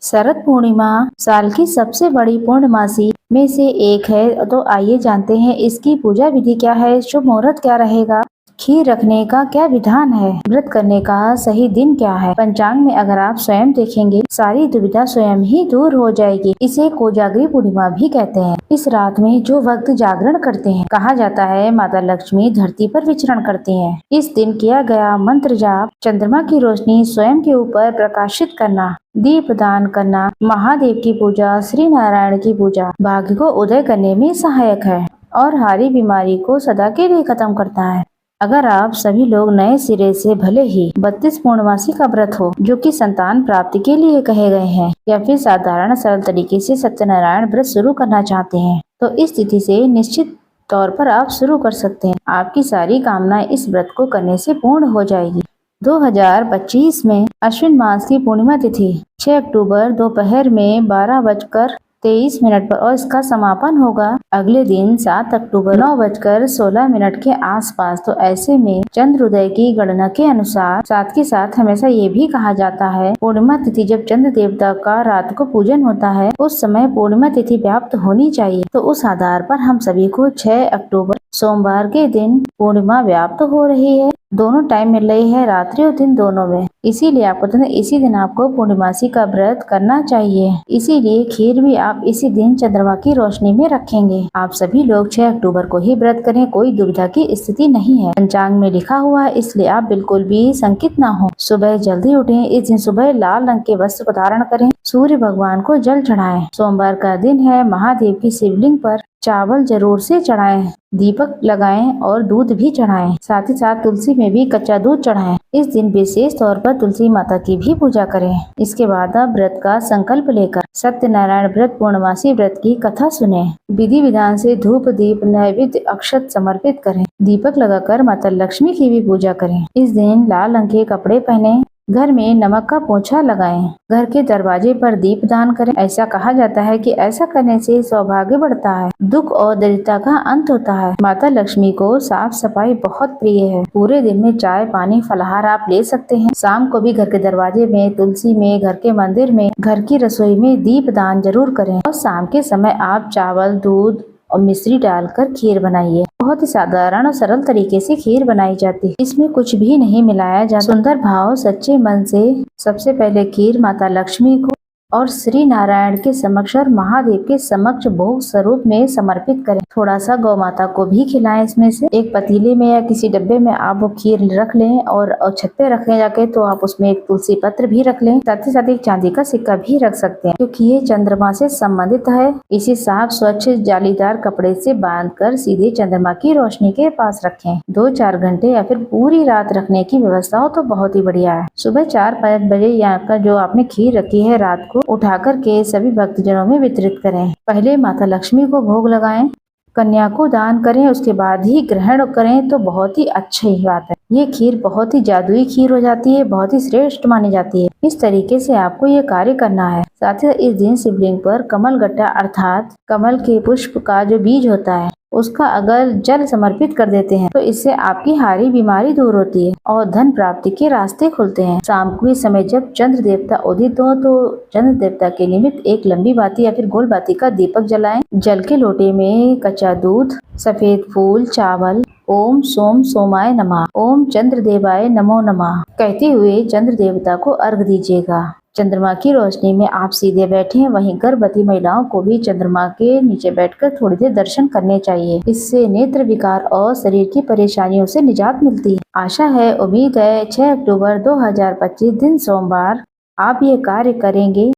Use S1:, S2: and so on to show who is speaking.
S1: शरद पूर्णिमा साल की सबसे बड़ी पूर्णमासी में से एक है। तो आइए जानते हैं इसकी पूजा विधि क्या है, शुभ मुहूर्त क्या रहेगा, खीर रखने का क्या विधान है, व्रत करने का सही दिन क्या है। पंचांग में अगर आप स्वयं देखेंगे सारी दुविधा स्वयं ही दूर हो जाएगी। इसे कोजागरी पूर्णिमा भी कहते हैं। इस रात में जो भक्त जागरण करते हैं, कहा जाता है माता लक्ष्मी धरती पर विचरण करती हैं। इस दिन किया गया मंत्र जाप, चंद्रमा की रोशनी स्वयं के ऊपर प्रकाशित करना, दीप दान करना, महादेव की पूजा, श्री नारायण की पूजा भाग्य को उदय करने में सहायक है और हारी बीमारी को सदा के लिए खत्म करता है। अगर आप सभी लोग नए सिरे से भले ही 32 पूर्णमासी का व्रत हो जो कि संतान प्राप्ति के लिए कहे गए हैं, या फिर साधारण सरल तरीके से सत्यनारायण व्रत शुरू करना चाहते हैं, तो इस तिथि से निश्चित तौर पर आप शुरू कर सकते हैं। आपकी सारी कामनाएं इस व्रत को करने से पूर्ण हो जाएगी। 2025 में अश्विन मास की पूर्णिमा तिथि 6 अक्टूबर दोपहर में 12:23 पर और इसका समापन होगा अगले दिन 7 अक्टूबर 9:16 के आसपास। तो ऐसे में चंद्रोदय की गणना के अनुसार, साथ के साथ हमेशा ये भी कहा जाता है पूर्णिमा तिथि जब चंद्र देवता का रात को पूजन होता है उस समय पूर्णिमा तिथि व्याप्त होनी चाहिए। तो उस आधार पर हम सभी को 6 अक्टूबर सोमवार के दिन पूर्णिमा व्याप्त हो रही है। दोनों टाइम मिल रही है, रात्रि और दिन दोनों में। इसीलिए आपको इसी दिन आपको पूर्णिमासी का व्रत करना चाहिए। इसीलिए खीर भी आप इसी दिन चंद्रमा की रोशनी में रखेंगे। आप सभी लोग 6 अक्टूबर को ही व्रत करें, कोई दुविधा की स्थिति नहीं है। पंचांग में लिखा हुआ है, इसलिए आप बिल्कुल भी शंकित न हो। सुबह जल्दी उठें। इस दिन सुबह लाल रंग के वस्त्र को धारण करें, सूर्य भगवान को जल चढ़ाएं। सोमवार का दिन है, महादेव की शिवलिंग पर चावल जरूर से चढ़ाएं, दीपक लगाएं और दूध भी चढ़ाएं। साथ ही साथ तुलसी में भी कच्चा दूध चढ़ाएं। इस दिन विशेष तौर पर तुलसी माता की भी पूजा करें। इसके बाद आप व्रत का संकल्प लेकर सत्यनारायण व्रत पूर्णमासी व्रत की कथा सुने। विधि विधान से धूप दीप नैवेद्य अक्षत समर्पित करें। दीपक लगाकर माता लक्ष्मी की भी पूजा करें। इस दिन लाल रंग के कपड़े पहने, घर में नमक का पोछा लगाएं, घर के दरवाजे पर दीप दान करें। ऐसा कहा जाता है कि ऐसा करने से सौभाग्य बढ़ता है, दुख और दरिद्रता का अंत होता है। माता लक्ष्मी को साफ सफाई बहुत प्रिय है। पूरे दिन में चाय पानी फलाहार आप ले सकते हैं। शाम को भी घर के दरवाजे में, तुलसी में, घर के मंदिर में, घर की रसोई में दीप दान जरूर करें। और शाम के समय आप चावल, दूध और मिश्री डालकर खीर बनाइए। बहुत ही साधारण और सरल तरीके से खीर बनाई जाती है। इसमें कुछ भी नहीं मिलाया जाता। सुंदर भाव सच्चे मन से सबसे पहले खीर माता लक्ष्मी को और श्री नारायण के समक्ष और महादेव के समक्ष भोग स्वरूप में समर्पित करें। थोड़ा सा गौ माता को भी खिलाएं। इसमें से एक पतीले में या किसी डब्बे में आप वो खीर रख लें और छत पे रखें जाके, तो आप उसमें एक तुलसी पत्र भी रख लें। साथ ही साथ एक चांदी का सिक्का भी रख सकते हैं, क्योंकि ये चंद्रमा से संबंधित है। इसे साफ स्वच्छ जालीदार कपड़े से बांधकर सीधे चंद्रमा की रोशनी के पास रखें। 2-4 घंटे या फिर पूरी रात रखने की व्यवस्था हो तो बहुत ही बढ़िया है। सुबह 4-5 बजे यहाँ का जो आपने खीर रखी है रात को उठा करके सभी भक्तजनों में वितरित करें। पहले माता लक्ष्मी को भोग लगाएं, कन्या को दान करें, उसके बाद ही ग्रहण करें तो बहुत ही अच्छी बात है। ये खीर बहुत ही जादुई खीर हो जाती है, बहुत ही श्रेष्ठ मानी जाती है। इस तरीके से आपको ये कार्य करना है। साथ ही इस दिन शिवलिंग पर कमल गट्टा अर्थात कमल के पुष्प का जो बीज होता है उसका अगर जल समर्पित कर देते हैं तो इससे आपकी हारी बीमारी दूर होती है और धन प्राप्ति के रास्ते खुलते हैं। शाम के समय जब चंद्र देवता उदित हो तो चंद्र देवता के निमित्त एक लंबी बाती या फिर गोल बाती का दीपक जलाएं। जल के लोटे में कच्चा दूध, सफेद फूल, चावल, ओम सोम सोमाय नमः, ओम चंद्र देवाय नमो नमः कहते हुए चंद्र देवता को अर्घ दीजिएगा। चंद्रमा की रोशनी में आप सीधे बैठें। वहीं गर्भवती महिलाओं को भी चंद्रमा के नीचे बैठकर थोड़ी देर दर्शन करने चाहिए। इससे नेत्र विकार और शरीर की परेशानियों से निजात मिलती है। आशा है, उम्मीद है 6 अक्टूबर 2025 दिन सोमवार आप ये कार्य करेंगे